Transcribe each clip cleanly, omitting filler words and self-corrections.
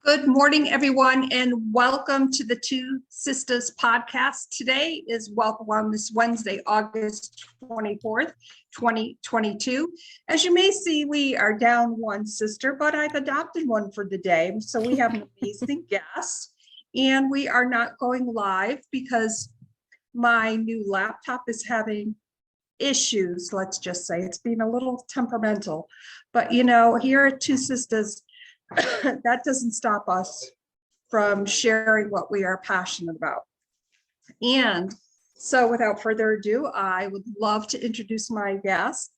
Good morning, everyone, and welcome to the Two Sisters podcast. Today is Wealth Wellness Wednesday, August 24th, 2022. As you may see, we are down one sister, but I've adopted one for the day. So we have an amazing guest, and we are not going live because my new laptop is having issues, let's just say. It's being a little temperamental. But, here at Two Sisters, that doesn't stop us from sharing what we are passionate about. And so without further ado, I would love to introduce my guest,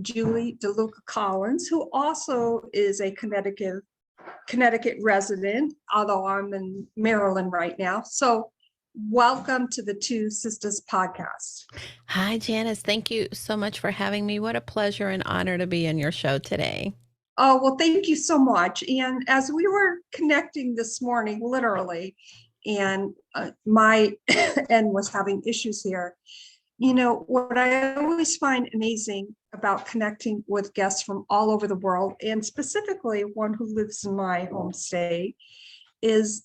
Julie DeLucca-Collins, who also is a Connecticut resident, although I'm in Maryland right now. So welcome to the Two Sisters podcast. Hi, Janice. Thank you so much for having me. What a pleasure and honor to be on your show today. Oh, well, thank you so much. And as we were connecting this morning, literally, and my end was having issues here, what I always find amazing about connecting with guests from all over the world, and specifically one who lives in my home state, is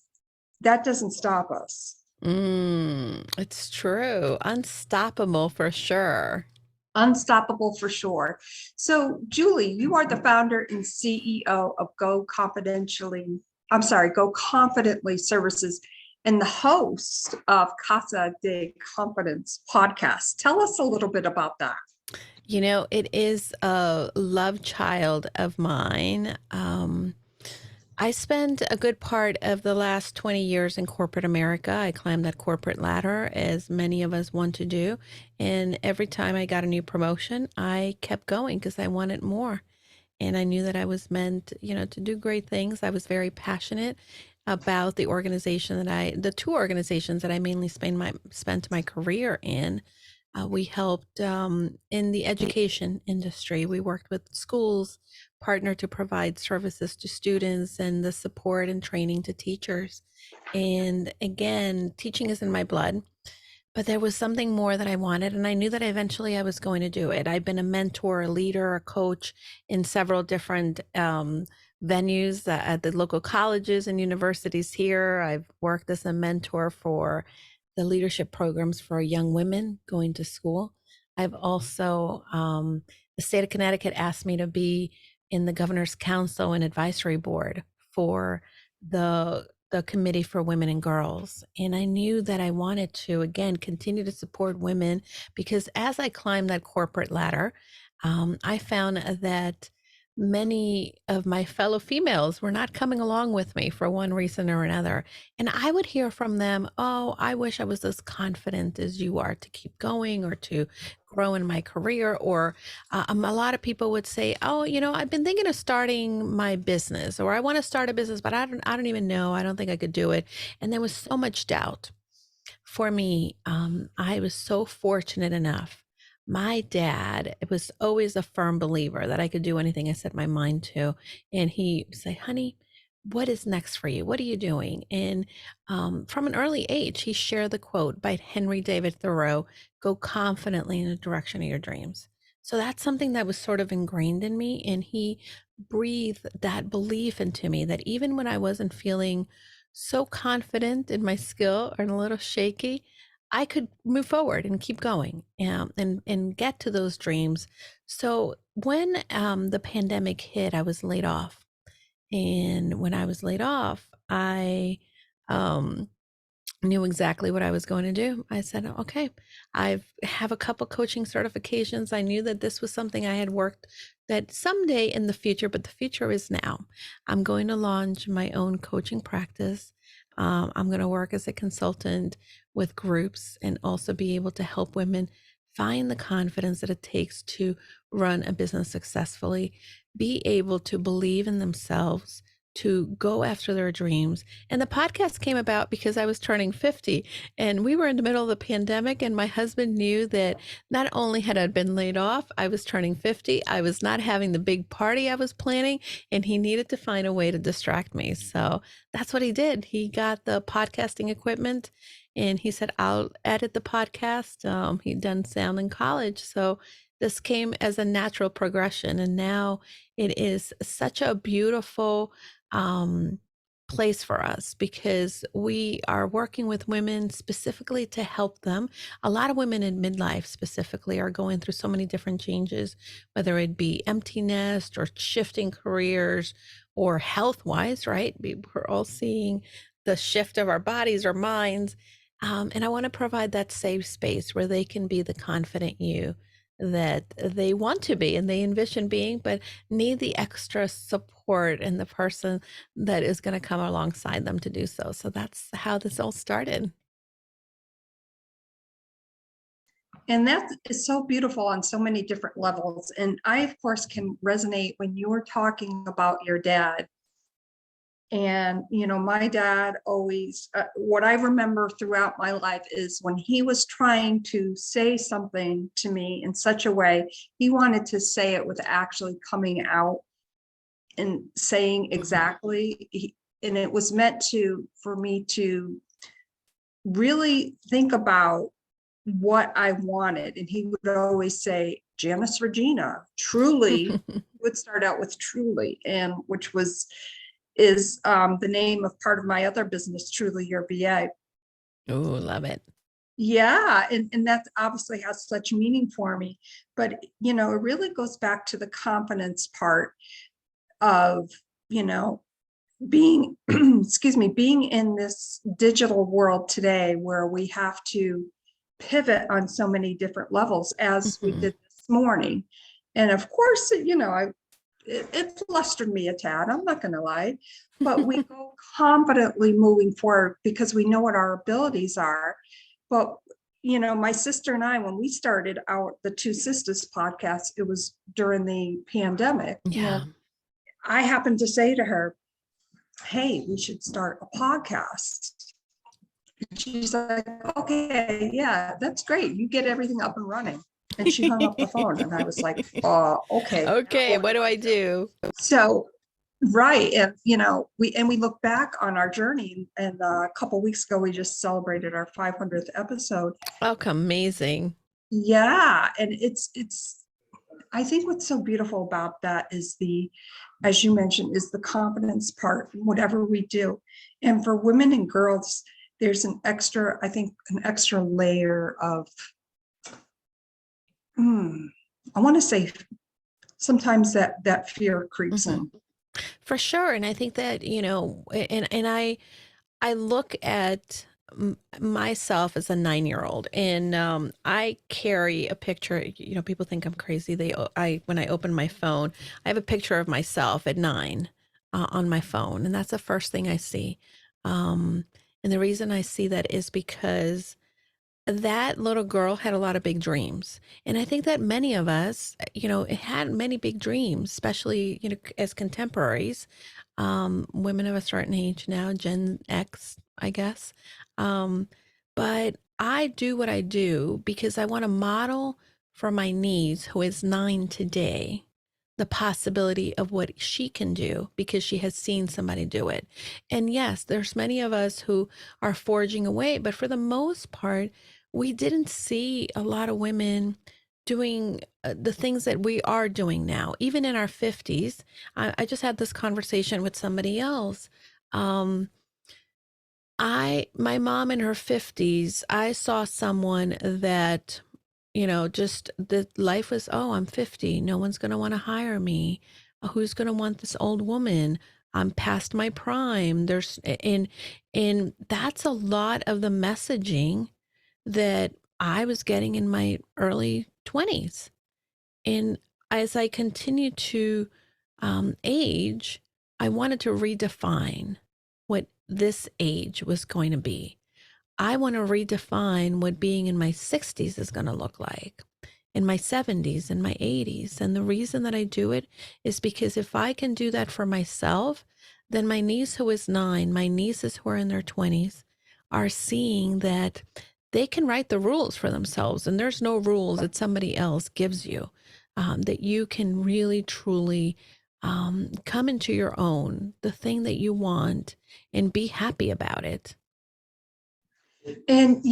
that doesn't stop us. It's true. Unstoppable for sure. Unstoppable for sure. So, Julie, you are the founder and CEO of Go Confidently Services and the host of Casa DeConfidence Podcast. Tell us a little bit about that. It is a love child of mine. I spent a good part of the last 20 years in corporate America. I climbed that corporate ladder, as many of us want to do. And every time I got a new promotion, I kept going because I wanted more. And I knew that I was meant, to do great things. I was very passionate about the two organizations that I mainly spent my career in. We helped in the education industry. We worked with schools, partnered to provide services to students and the support and training to teachers. And again, teaching is in my blood, but there was something more that I wanted. And I knew that eventually I was going to do it. I've been a mentor, a leader, a coach in several different venues at the local colleges and universities here. I've worked as a mentor for the leadership programs for young women going to school. I've also, the state of Connecticut asked me to be in the Governor's Council and Advisory Board for the Committee for Women and Girls. And I knew that I wanted to, again, continue to support women because as I climbed that corporate ladder, I found that many of my fellow females were not coming along with me for one reason or another. And I would hear from them, oh, I wish I was as confident as you are to keep going or to grow in my career. Or a lot of people would say, oh, I've been thinking of starting my business, or I want to start a business, but I don't even know. I don't think I could do it. And there was so much doubt. For me, I was so fortunate enough. My dad was always a firm believer that I could do anything I set my mind to. And he would say, honey, what is next for you? What are you doing? And from an early age, he shared the quote by Henry David Thoreau, go confidently in the direction of your dreams. So that's something that was sort of ingrained in me. And he breathed that belief into me that even when I wasn't feeling so confident in my skill and a little shaky, I could move forward and keep going and get to those dreams. So when the pandemic hit, I was laid off. And when I was laid off, I um, knew exactly what I was going to do. I said, okay, I have a couple coaching certifications. I knew that this was something I had worked that someday in the future, but the future is now. I'm going to launch my own coaching practice. I'm going to work as a consultant with groups and also be able to help women find the confidence that it takes to run a business successfully, be able to believe in themselves, to go after their dreams. And the podcast came about because I was turning 50 and we were in the middle of the pandemic, and my husband knew that not only had I been laid off, I was turning 50, I was not having the big party I was planning, and he needed to find a way to distract me. So that's what he did. He got the podcasting equipment and he said, I'll edit the podcast. He'd done sound in college. So this came as a natural progression. And now it is such a beautiful place for us because we are working with women specifically to help them. A lot of women in midlife specifically are going through so many different changes, whether it be empty nest or shifting careers or health wise, right? We're all seeing the shift of our bodies, our minds. And I want to provide that safe space where they can be the confident you that they want to be and they envision being, but need the extra support and the person that is going to come alongside them to do so. So that's how this all started. And that is so beautiful on so many different levels. And I, of course, can resonate when you were talking about your dad. And, my dad always, what I remember throughout my life is when he was trying to say something to me in such a way, he wanted to say it with actually coming out and saying exactly. And it was meant for me to really think about what I wanted. And he would always say, Janice Regina, truly, would start out with truly, and which is the name of part of my other business, Truly Your VA. Oh, love it. Yeah. And that obviously has such meaning for me. But, it really goes back to the confidence part of, being, being in this digital world today where we have to pivot on so many different levels as we did this morning. And of course, it flustered me a tad, I'm not going to lie, but we go confidently moving forward because we know what our abilities are. But, my sister and I, when we started out the TwoSistas podcast, it was during the pandemic. Yeah. And I happened to say to her, hey, we should start a podcast. She's like, okay, yeah, that's great. You get everything up and running. And she hung up the phone and I was like, okay. Okay, what do I do? So, right. And, we look back on our journey, and a couple of weeks ago, we just celebrated our 500th episode. Oh, amazing. Yeah. And I think what's so beautiful about that is as you mentioned, is the confidence part in whatever we do. And for women and girls, there's an extra layer of, I want to say sometimes that fear creeps in. For sure. And I think that, and I look at myself as a 9-year-old, and I carry a picture. People think I'm crazy. When I open my phone, I have a picture of myself at 9 on my phone, and that's the first thing I see. And the reason I see that is because that little girl had a lot of big dreams. And I think that many of us, had many big dreams, especially, as contemporaries, women of a certain age now, Gen X, I guess. But I do what I do because I want to model for my niece, who is 9 today, the possibility of what she can do because she has seen somebody do it. And yes, there's many of us who are forging away, but for the most part, we didn't see a lot of women doing the things that we are doing now, even in our 50s. I just had this conversation with somebody else. My mom in her 50s, I saw someone that, just the life was, oh, I'm 50. No one's going to want to hire me. Who's going to want this old woman? I'm past my prime. And that's a lot of the messaging that I was getting in my early 20s. And as I continue to age, I wanted to redefine what this age was going to be. I want to redefine what being in my 60s is going to look like, in my 70s, in my 80s. And the reason that I do it is because if I can do that for myself, then my niece who is 9, my nieces who are in their 20s are seeing that they can write the rules for themselves. And there's no rules that somebody else gives you, that you can really, truly come into your own, the thing that you want, and be happy about it. And,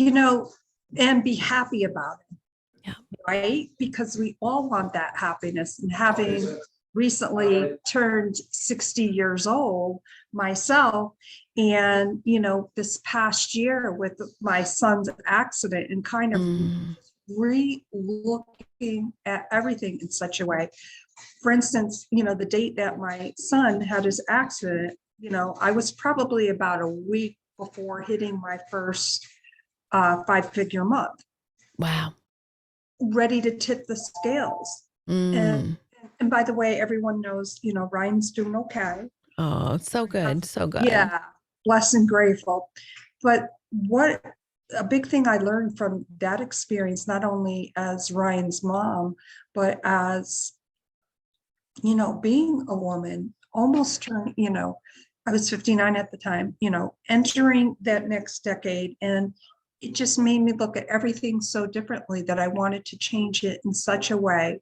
and be happy about it. Yeah. Right? Because we all want that happiness and having recently turned 60 years old myself. And, this past year with my son's accident and kind of re-looking at everything in such a way. For instance, the date that my son had his accident, I was probably about a week before hitting my first 5-figure month. Wow. Ready to tip the scales. And by the way, everyone knows, Ryan's doing okay. Oh, so good. So good. Yeah, blessed and grateful. But what a big thing I learned from that experience, not only as Ryan's mom, but as, being a woman, almost turned, I was 59 at the time, entering that next decade. And it just made me look at everything so differently that I wanted to change it in such a way.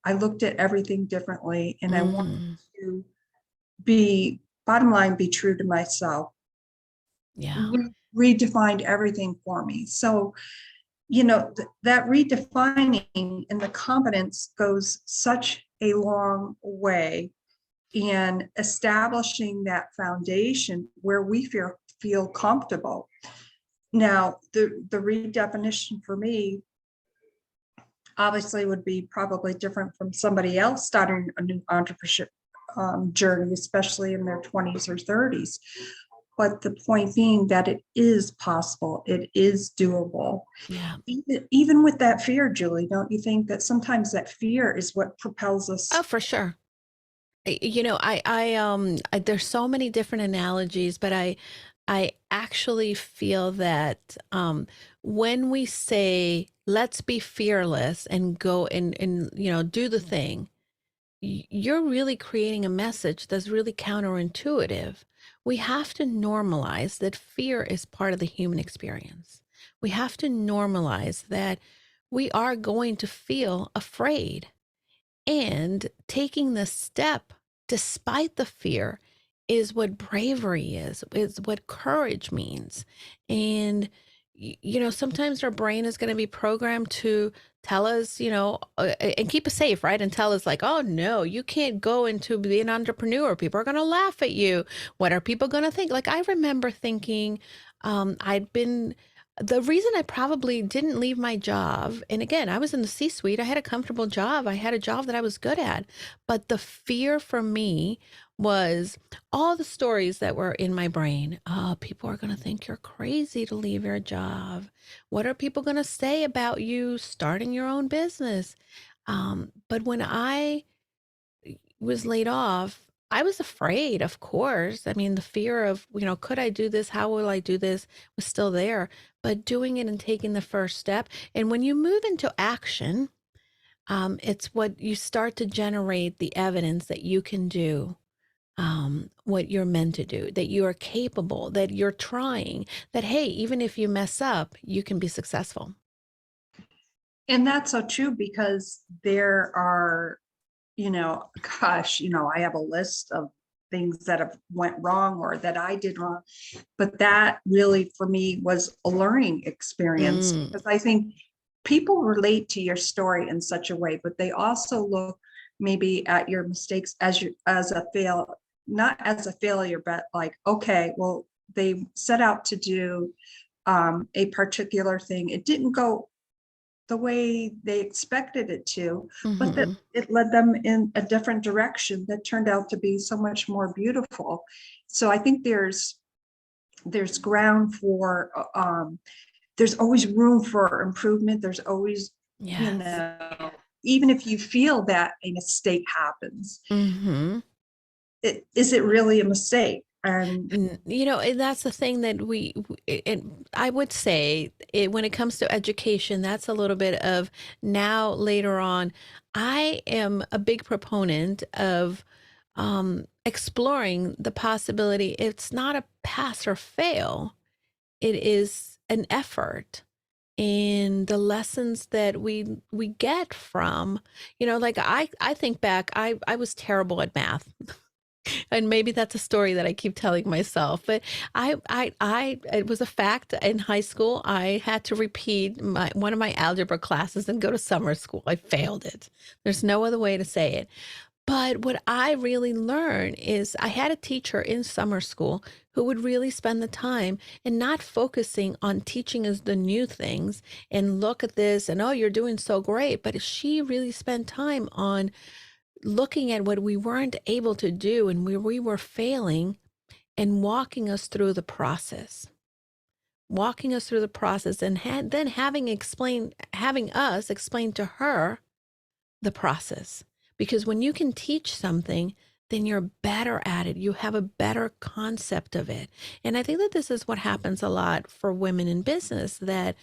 I looked at everything differently, and I wanted to bottom line, be true to myself. Yeah. Redefined everything for me. So, that redefining and the confidence goes such a long way in establishing that foundation where we feel comfortable. Now, the redefinition for me obviously would be probably different from somebody else starting a new entrepreneurship journey, especially in their 20s or 30s. But the point being that it is possible, it is doable. Yeah. Even with that fear, Julie, don't you think that sometimes that fear is what propels us? Oh, for sure. There's so many different analogies, but I actually feel that when we say, let's be fearless and go and do the thing, you're really creating a message that's really counterintuitive. We have to normalize that fear is part of the human experience. We have to normalize that we are going to feel afraid. And taking the step despite the fear is what bravery is what courage means. And, sometimes our brain is going to be programmed to tell us, and keep us safe, right? And tell us like, oh, no, you can't go into being an entrepreneur. People are going to laugh at you. What are people going to think? Like, I remember thinking the reason I probably didn't leave my job, and again, I was in the C-suite, I had a comfortable job, I had a job that I was good at, but the fear for me was all the stories that were in my brain. Oh, people are going to think you're crazy to leave your job. What are people going to say about you starting your own business? But when I was laid off, I was afraid, of course. I mean, the fear of, could I do this? How will I do this was still there. But doing it and taking the first step. And when you move into action, it's what you start to generate the evidence that you can do what you're meant to do, that you are capable, that you're trying, that, hey, even if you mess up, you can be successful. And that's so true, because there are, I have a list of things that have went wrong or that I did wrong. But that really, for me, was a learning experience, because I think people relate to your story in such a way, but they also look maybe at your mistakes not as a failure, but like, okay, well, they set out to do a particular thing. It didn't go the way they expected it to, but that it led them in a different direction that turned out to be so much more beautiful. So I think there's ground for, there's always room for improvement. There's always, even if you feel that a mistake happens, is it really a mistake? And that's the thing that I would say when it comes to education, that's a little bit of now later on. I am a big proponent of exploring the possibility. It's not a pass or fail. It is an effort. And the lessons that we get from, like I think back, I was terrible at math. And maybe that's a story that I keep telling myself, but it was a fact in high school. I had to repeat one of my algebra classes and go to summer school. I failed it. There's no other way to say it. But what I really learned is I had a teacher in summer school who would really spend the time and not focusing on teaching us the new things and look at this and, oh, you're doing so great. But she really spent time on looking at what we weren't able to do and where we were failing and walking us through the process. Walking us through the process and then having us explain to her the process. Because when you can teach something, then you're better at it. You have a better concept of it. And I think that this is what happens a lot for women in business, that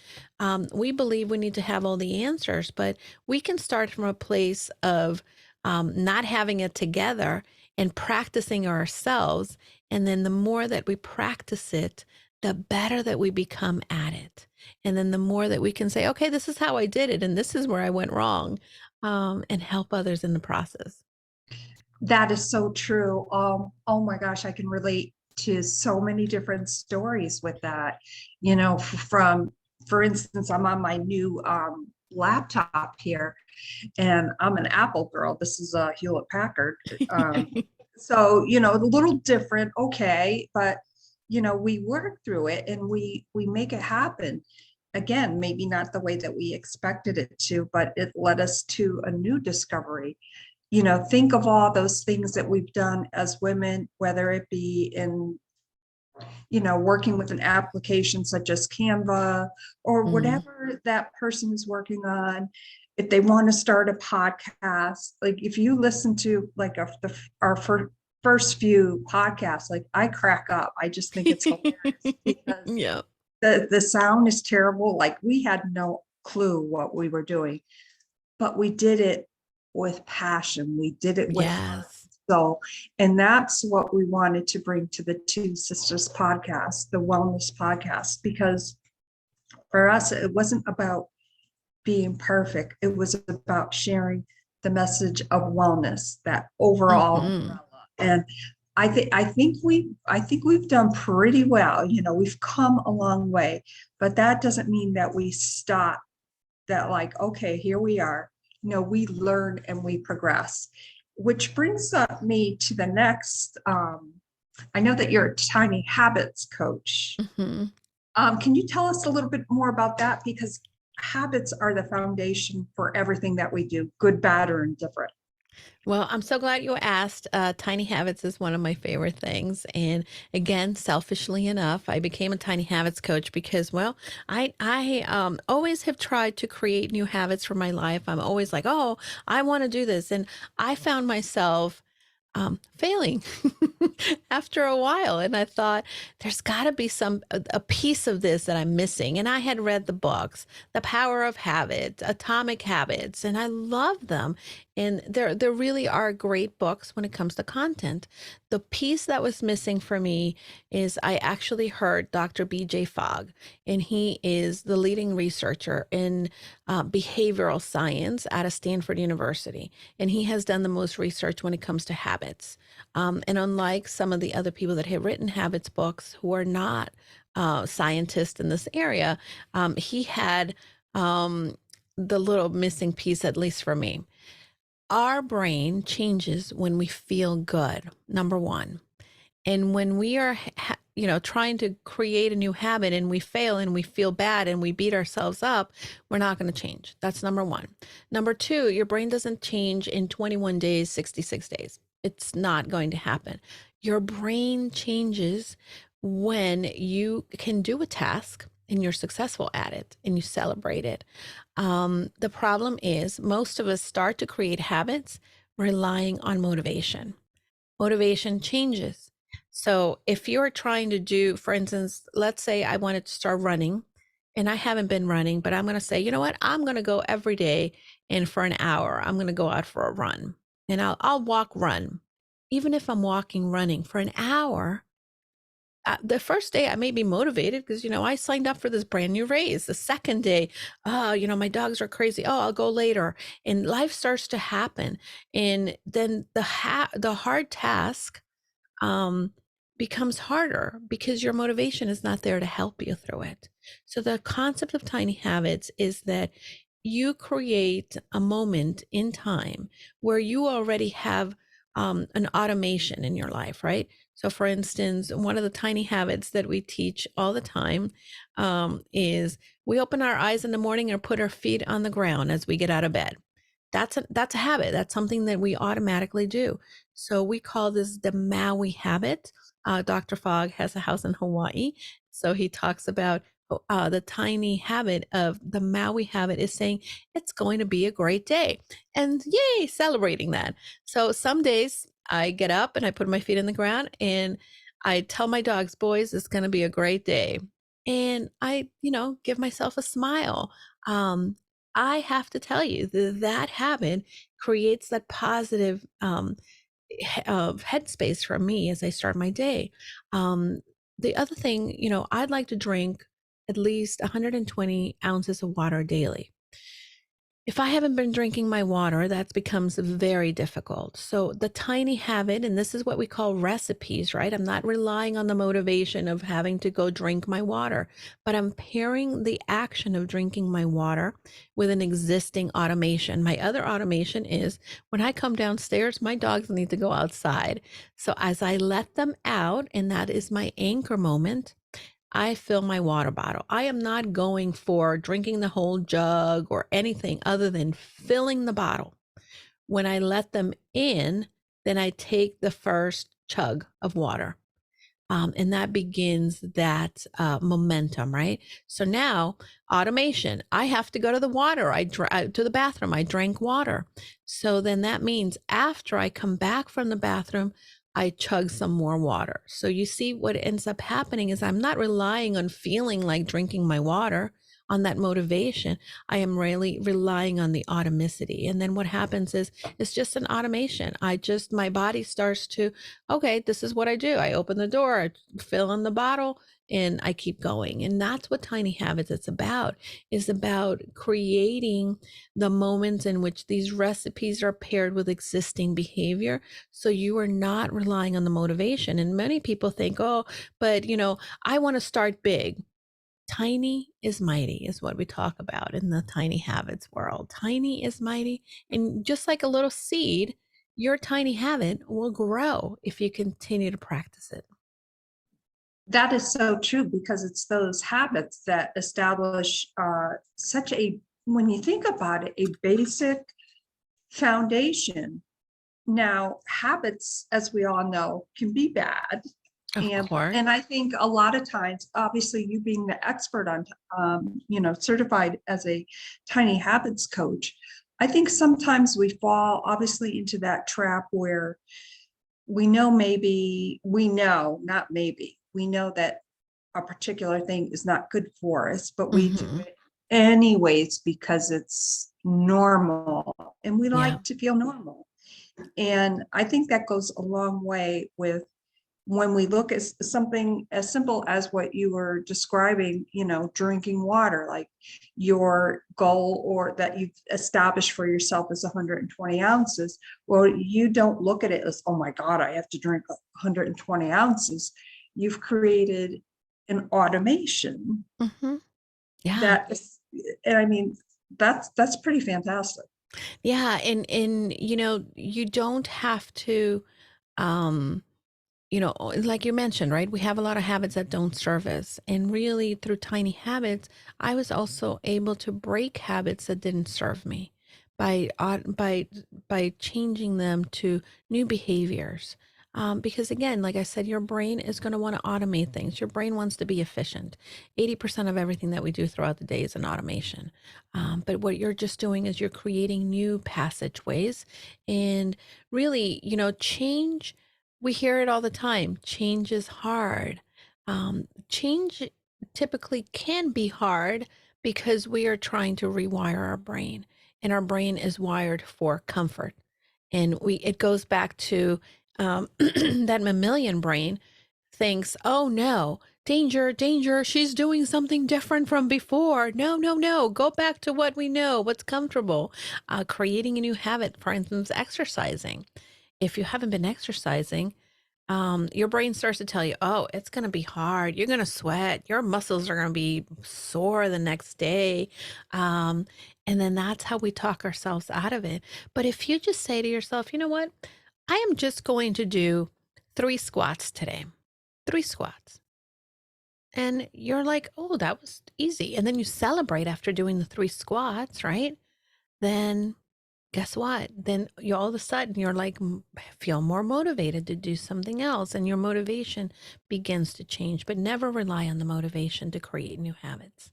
we believe we need to have all the answers, but we can start from a place of not having it together and practicing ourselves. And then the more that we practice it, the better that we become at it. And then the more that we can say, okay, this is how I did it, and this is where I went wrong, and help others in the process. That is so true. Oh my gosh, I can relate to so many different stories with that. You know, for instance, I'm on my new laptop here, and I'm an Apple girl. This is a Hewlett Packard. So, you know, a little different, okay, but you know, we work through it and we make it happen. Again, maybe not the way that we expected it to, but it led us to a new discovery. You know, think of all those things that we've done as women, whether it be in, you know, working with an application such as Canva or whatever that person is working on. If they want to start a podcast, like if you listen to like our first few podcasts, like I crack up. I just think it's hilarious because Yeah. the sound is terrible. Like we had no clue what we were doing, but we did it with passion. We did it with heart. Yes. So, and that's what we wanted to bring to the Two Sisters podcast, the wellness podcast, because for us, it wasn't about being perfect. It was about sharing the message of wellness, that overall umbrella. And I think we've done pretty well. You know, we've come a long way, but that doesn't mean that we stop. That like, okay, here we are. You know, we learn and we progress, which brings up me to the next. I know that you're a tiny habits coach. Can you tell us a little bit more about that? Because habits are the foundation for everything that we do, good, bad, or indifferent. Well, I'm so glad you asked. Tiny habits is one of my favorite things. And again, selfishly enough, I became a tiny habits coach because, well, I always have tried to create new habits for my life. I'm always like, oh, I want to do this. And I found myself failing after a while. And I thought, there's got to be a piece of this that I'm missing. And I had read the books, The Power of Habit, Atomic Habits, and I love them. And there really are great books when it comes to content. The piece that was missing for me is I actually heard Dr. BJ Fogg, and he is the leading researcher in behavioral science out of Stanford University. And he has done the most research when it comes to habits. And unlike some of the other people that have written habits books who are not scientists in this area, he had the little missing piece, at least for me. Our brain changes when we feel good, number one. And when we are, trying to create a new habit and we fail and we feel bad and we beat ourselves up, we're not going to change. That's number one. Number two, your brain doesn't change in 21 days, 66 days. It's not going to happen. Your brain changes when you can do a task and you're successful at it and you celebrate it. The problem is most of us start to create habits relying on motivation. Motivation changes. So if you're trying to do, for instance, let's say I wanted to start running and I haven't been running, but I'm going to say, you know what, I'm going to go every day and for an hour, I'm going to go out for a run and I'll walk, run. Even if I'm walking, running for an hour, the first day I may be motivated because, I signed up for this brand new race. The second day, my dogs are crazy. Oh, I'll go later. And life starts to happen. And then the hard task becomes harder because your motivation is not there to help you through it. So the concept of tiny habits is that you create a moment in time where you already have an automation in your life, right? So for instance, one of the tiny habits that we teach all the time is we open our eyes in the morning and put our feet on the ground as we get out of bed. That's a habit. That's something that we automatically do. So we call this the Maui habit. Dr. Fogg has a house in Hawaii. So he talks about the tiny habit of the Maui habit is saying it's going to be a great day, and yay, celebrating that. So some days I get up and I put my feet in the ground and I tell my dogs, boys, it's going to be a great day. And I, give myself a smile. I have to tell you that habit creates that positive headspace for me as I start my day. The other thing, I'd like to drink at least 120 ounces of water daily. If I haven't been drinking my water, that becomes very difficult. So the tiny habit, and this is what we call recipes, right? I'm not relying on the motivation of having to go drink my water, but I'm pairing the action of drinking my water with an existing automation. My other automation is when I come downstairs, my dogs need to go outside. So as I let them out, and that is my anchor moment, I fill my water bottle. I am not going for drinking the whole jug or anything other than filling the bottle. When I let them in, then I take the first chug of water. And that begins that momentum, right? So now automation, I have to go to the water. To the bathroom. I drank water. So then that means after I come back from the bathroom, I chug some more water. So you see what ends up happening is I'm not relying on feeling like drinking my water on that motivation. I am really relying on the automicity. And then what happens is it's just an automation. My body starts to, okay, this is what I do. I open the door, I fill in the bottle, and I keep going. And that's what Tiny Habits is about creating the moments in which these recipes are paired with existing behavior. So you are not relying on the motivation. And many people think, oh, but I want to start big. Tiny is mighty is what we talk about in the tiny habits world. Tiny is mighty. And just like a little seed, your tiny habit will grow if you continue to practice it. That is so true, because it's those habits that establish when you think about it, a basic foundation. Now, habits, as we all know, can be bad. Of course. And I think a lot of times, obviously you being the expert on, certified as a tiny habits coach, I think sometimes we fall obviously into that trap where we know that a particular thing is not good for us, but we do it anyways because it's normal and we like to feel normal. And I think that goes a long way with when we look at something as simple as what you were describing, drinking water, like your goal or that you've established for yourself is 120 ounces. Well, you don't look at it as, oh my God, I have to drink 120 ounces. You've created an automation. Yeah. That is, and I mean, that's pretty fantastic. Yeah. And you don't have to, like you mentioned, right? We have a lot of habits that don't serve us. And really, through tiny habits, I was also able to break habits that didn't serve me by changing them to new behaviors. Because again, like I said, your brain is going to want to automate things. Your brain wants to be efficient. 80% of everything that we do throughout the day is an automation. But what you're just doing is you're creating new passageways. And really, change, we hear it all the time. Change is hard. Change typically can be hard because we are trying to rewire our brain, and our brain is wired for comfort. And it goes back to that mammalian brain thinks, oh no, danger, danger, she's doing something different from before. No, no, no, go back to what we know, what's comfortable. Creating a new habit, for instance, exercising. If you haven't been exercising, your brain starts to tell you, oh, it's going to be hard. You're going to sweat. Your muscles are going to be sore the next day. Um, and then that's how we talk ourselves out of it. But if you just say to yourself, you know what? I am just going to do 3 squats today, 3 squats. And you're like, oh, that was easy. And then you celebrate after doing the 3 squats, right? Then guess what? Then you all of a sudden you're like feel more motivated to do something else, and your motivation begins to change. But never rely on the motivation to create new habits.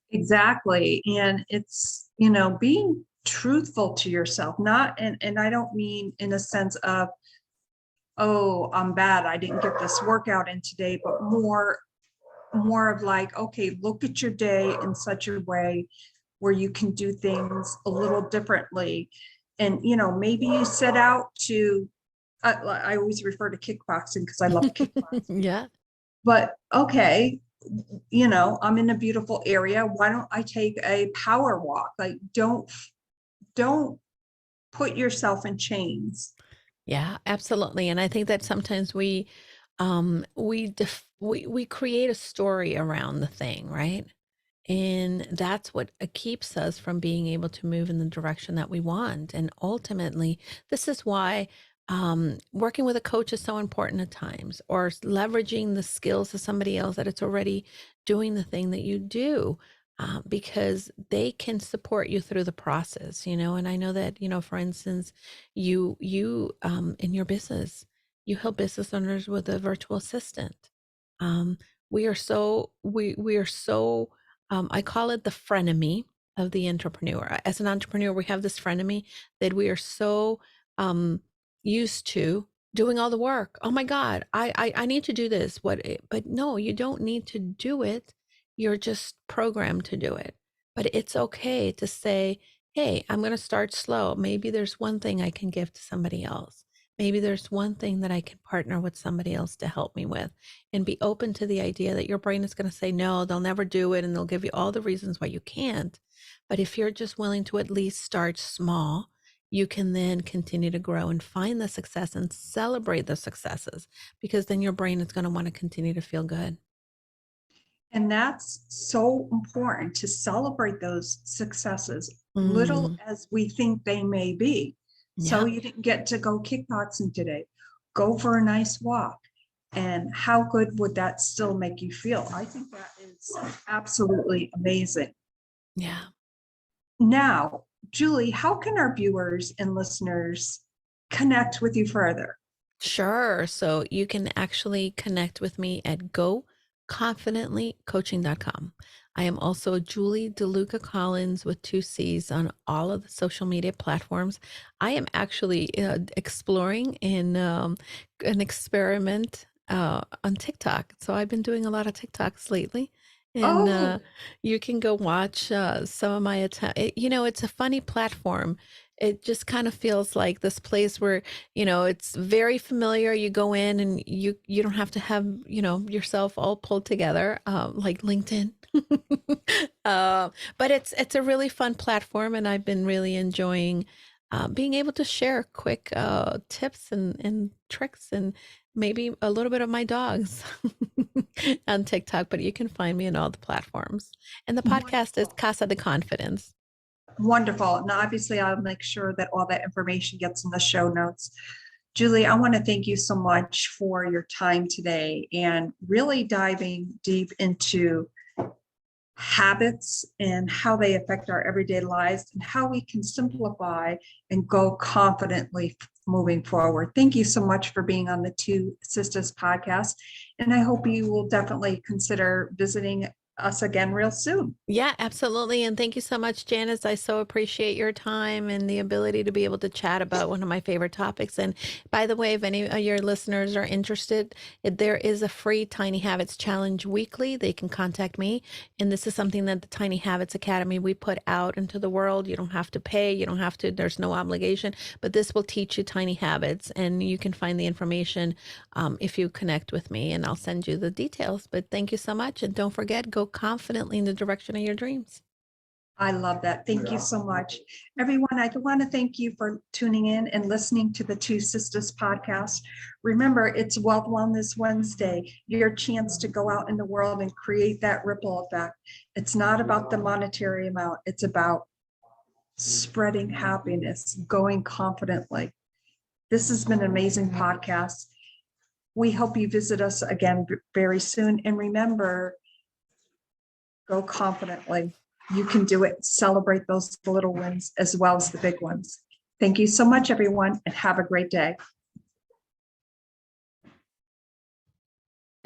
Exactly. And it's, being truthful to yourself, not, and I don't mean in a sense of, oh, I'm bad, I didn't get this workout in today, but more of like, okay, look at your day in such a way where you can do things a little differently. And, maybe you set out to, I always refer to kickboxing because I love kickboxing, Yeah. but okay, I'm in a beautiful area. Why don't I take a power walk? Like, don't put yourself in chains. Yeah, absolutely. And I think that sometimes we create a story around the thing, right? And that's what keeps us from being able to move in the direction that we want. And ultimately, this is why working with a coach is so important at times, or leveraging the skills of somebody else that it's already doing the thing that you do, because they can support you through the process, And I know that, for instance, in your business, you help business owners with a virtual assistant. Um, we are so I call it the frenemy of the entrepreneur. As an entrepreneur, we have this frenemy that we are so used to doing all the work. Oh my God, I need to do this. But no, you don't need to do it. You're just programmed to do it. But it's okay to say, hey, I'm going to start slow. Maybe there's one thing I can give to somebody else. Maybe there's one thing that I can partner with somebody else to help me with, and be open to the idea that your brain is going to say, no, they'll never do it. And they'll give you all the reasons why you can't. But if you're just willing to at least start small, you can then continue to grow and find the success and celebrate the successes, because then your brain is going to want to continue to feel good. And that's so important, to celebrate those successes, little Mm, as we think they may be. So yeah. you didn't get to go kickboxing today. Go for a nice walk. And how good would that still make you feel? I think that is absolutely amazing. Yeah. Now, Julie, how can our viewers and listeners connect with you further? Sure. So you can actually connect with me at goconfidentlycoaching.com. I am also Julie DeLucca-Collins with 2 C's on all of the social media platforms. I am actually exploring in an experiment on TikTok. So I've been doing a lot of TikToks lately. And Oh, you can go watch some of my attempts. It's a funny platform. It just kind of feels like this place where it's very familiar. You go in and you don't have to have, yourself all pulled together, like LinkedIn. But it's a really fun platform, and I've been really enjoying being able to share quick tips and tricks, and maybe a little bit of my dogs on TikTok. But you can find me in all the platforms. And the podcast is wonderful. Casa DeConfidence. Wonderful. And obviously, I'll make sure that all that information gets in the show notes. Julie, I want to thank you so much for your time today and really diving deep into habits and how they affect our everyday lives and how we can simplify and go confidently moving forward. Thank you so much for being on the Two Sisters podcast. And I hope you will definitely consider visiting us again real soon. Yeah, absolutely. And thank you so much, Janice. I so appreciate your time and the ability to be able to chat about one of my favorite topics. And by the way, if any of your listeners are interested, there is a free Tiny Habits Challenge weekly. They can contact me. And this is something that the Tiny Habits Academy, we put out into the world. You don't have to pay. You don't have to, there's no obligation, but this will teach you tiny habits. And you can find the information if you connect with me, and I'll send you the details. But thank you so much. And don't forget, go confidently in the direction of your dreams. I love that. Thank you so much. Everyone, I want to thank you for tuning in and listening to the Two Sisters podcast. Remember, it's Wealth Wellness Wednesday, your chance to go out in the world and create that ripple effect. It's not about the monetary amount. It's about spreading happiness, going confidently. This has been an amazing podcast. We hope you visit us again very soon. And remember, go confidently. You can do it. Celebrate those little wins as well as the big ones. Thank you so much, everyone, and have a great day.